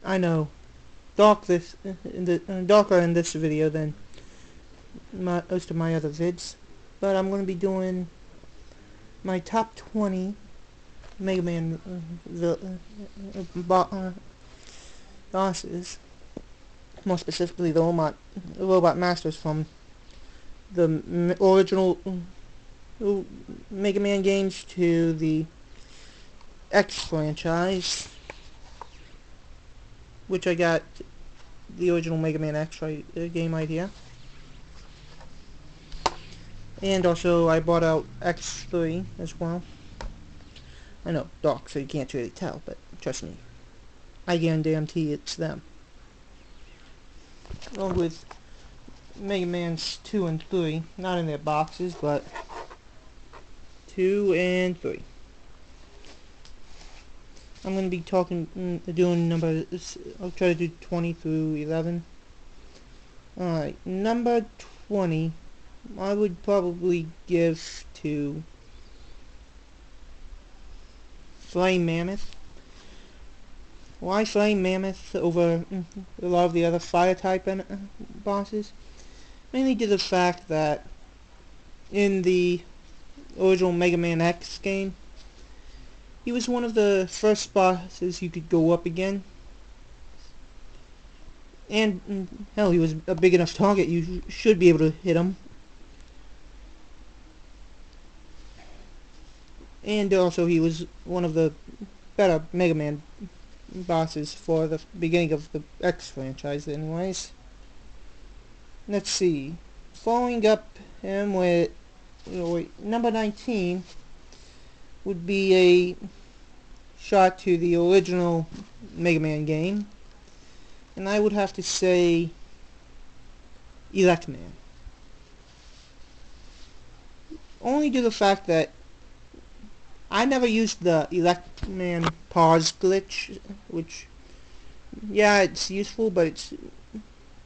I know, darker in this video than most of my other vids, but I'm going to be doing my top 20 Mega Man bosses, more specifically the robot masters from the original Mega Man games to the X franchise, which I got the original Mega Man X game idea. And also I bought out X3 as well. I know, dark, so you can't really tell, but trust me, I guarantee it's them. Along with Mega Man's 2 and 3, not in their boxes, but 2 and 3. I'm going to be doing numbers, I'll try to do 20 through 11. Alright, number 20, I would probably give to Flame Mammoth. Why Flame Mammoth over a lot of the other fire type bosses? Mainly due to the fact that in the original Mega Man X game, he was one of the first bosses you could go up again. And hell, he was a big enough target, you should be able to hit him. And also he was one of the better Mega Man bosses for the beginning of the X franchise anyways. Let's see. Following up him with number 19 would be a shot to the original Mega Man game. And I would have to say Electman. Only due to the fact that I never used the Electman pause glitch, which, yeah, it's useful, but it's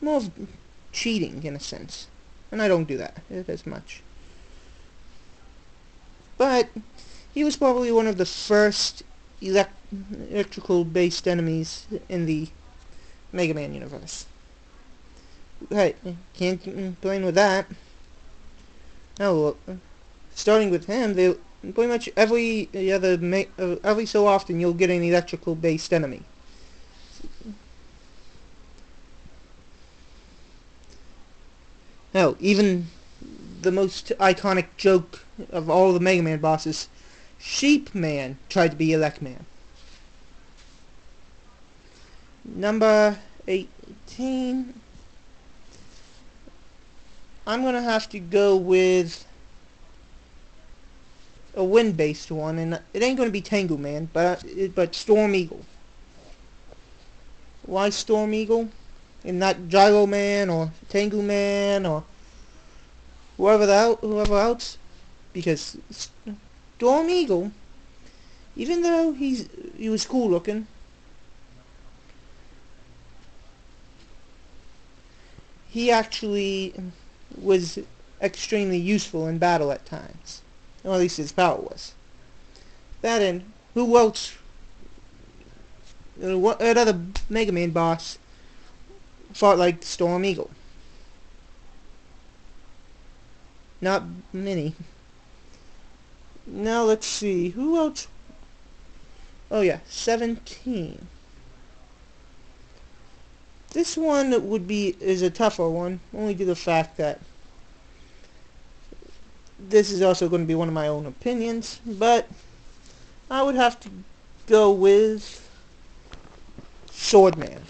more of cheating in a sense. And I don't do that as much. But he was probably one of the first electrical-based enemies in the Mega Man universe. Hey, can't complain with that. Now, starting with him, pretty much every so often you'll get an electrical-based enemy. Hell, even the most iconic joke of all the Mega Man bosses, Sheep Man tried to be Electman. Number 18, I'm going to have to go with a wind-based one, and it ain't going to be Tengu Man, but Storm Eagle. Why Storm Eagle? And not Gyro Man or Tengu Man or whoever else? Because Storm Eagle, even though he was cool looking, he actually was extremely useful in battle at times. Or at least his power was. That and who else? What other Mega Man boss fought like Storm Eagle? Not many. Now let's see, who else? Oh yeah, 17. This one is a tougher one, only due to the fact that this is also going to be one of my own opinions, but I would have to go with Swordman.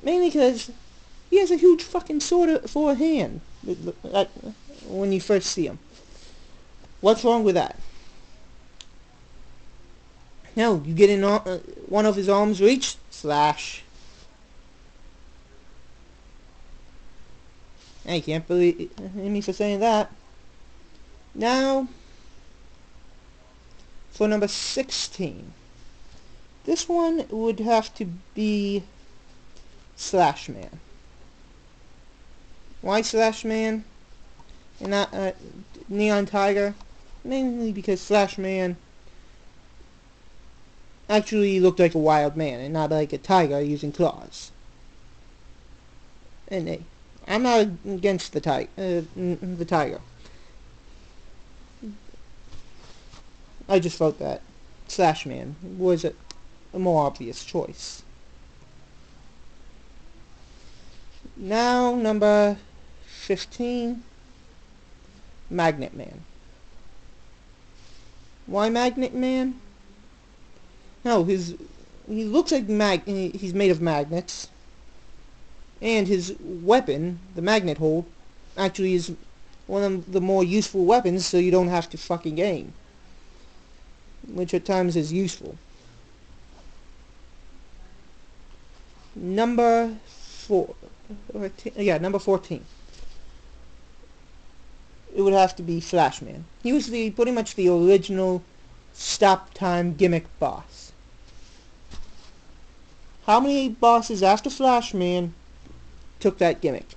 Mainly because he has a huge fucking sword for a hand when you first see him. What's wrong with that? No, you get in one of his arms reach, slash. I can't believe me for saying that. Now, for number 16. This one would have to be Slash Man. Why Slash Man and not Neon Tiger? Mainly because Slash Man actually looked like a wild man and not like a tiger using claws. And hey, I'm not against the tiger. I just felt that Slash Man was a more obvious choice. Now, number 15, Magnet Man. Why Magnet Man? No, he looks like he's made of magnets, and his weapon, the magnet hold, actually is one of the more useful weapons, so you don't have to fucking aim, which at times is useful. Number 14. It would have to be Flashman. He was pretty much the original stop time gimmick boss. How many bosses after Flashman took that gimmick?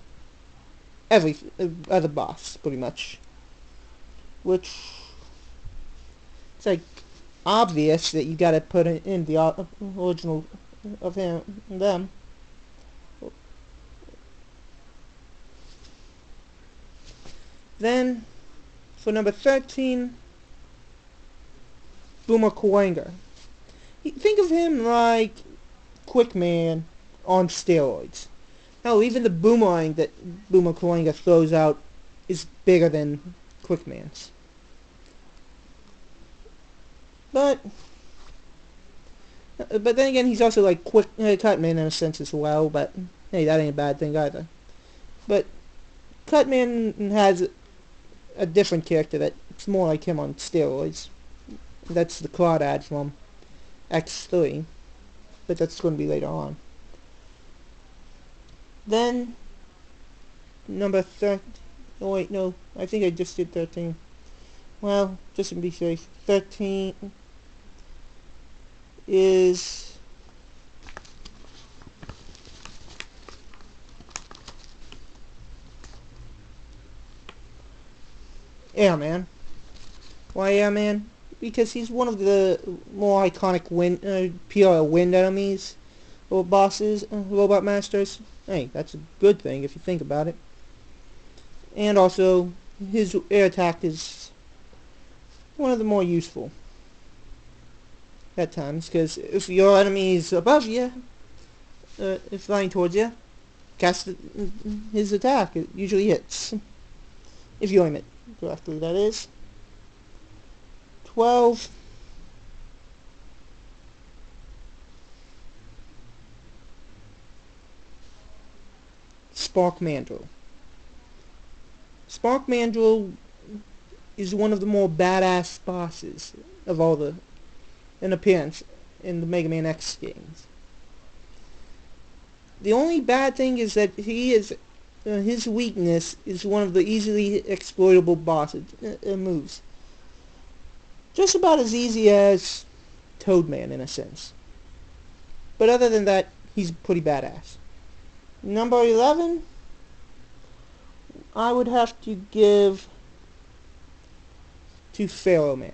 Every other boss, pretty much. Which, it's like obvious that you gotta put in the original of them. Then, for number 13, Boomer Kuwanger. Think of him like Quickman on steroids. Now, even the boomerang that Boomer Kuwanger throws out is bigger than Quickman's. But then again, he's also like Cutman in a sense as well, but hey, that ain't a bad thing either. But Cutman has a different character that's more like him on steroids. That's the Claudad from X3, but that's going to be later on. Then, number 13, oh wait, no, I think I just did 13. Well, just to be safe, 13 is Airman. Why Airman? Because he's one of the more iconic pure wind enemies, or bosses, robot masters. Hey, that's a good thing if you think about it. And also, his air attack is one of the more useful at times, because if your enemy is above you, flying towards you, cast his attack. It usually hits. If you aim it correctly, that is. 12. Spark Mandrill. Spark Mandrill is one of the more badass bosses of all in appearance in the Mega Man X games. The only bad thing is that his weakness is one of the easily exploitable bosses moves. Just about as easy as Toadman in a sense. But other than that, he's pretty badass. Number 11, I would have to give to Pharaoh Man.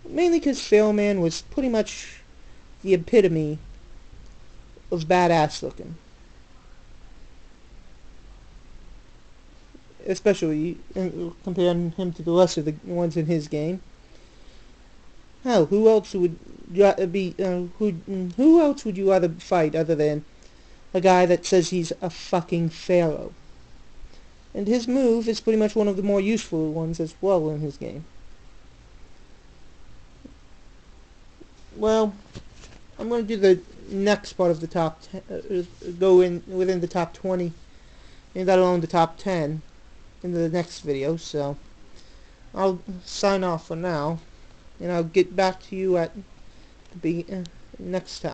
Mainly because Pharaoh Man was pretty much the epitome of badass looking. Especially comparing him to the rest of the ones in his game. Hell, who else would who else would you rather fight other than a guy that says he's a fucking pharaoh? And his move is pretty much one of the more useful ones as well in his game. Well, I'm going to do the next part of the top 10, go in within the top 20, and that alone the top 10 in the next video, so I'll sign off for now, and I'll get back to you at the next time.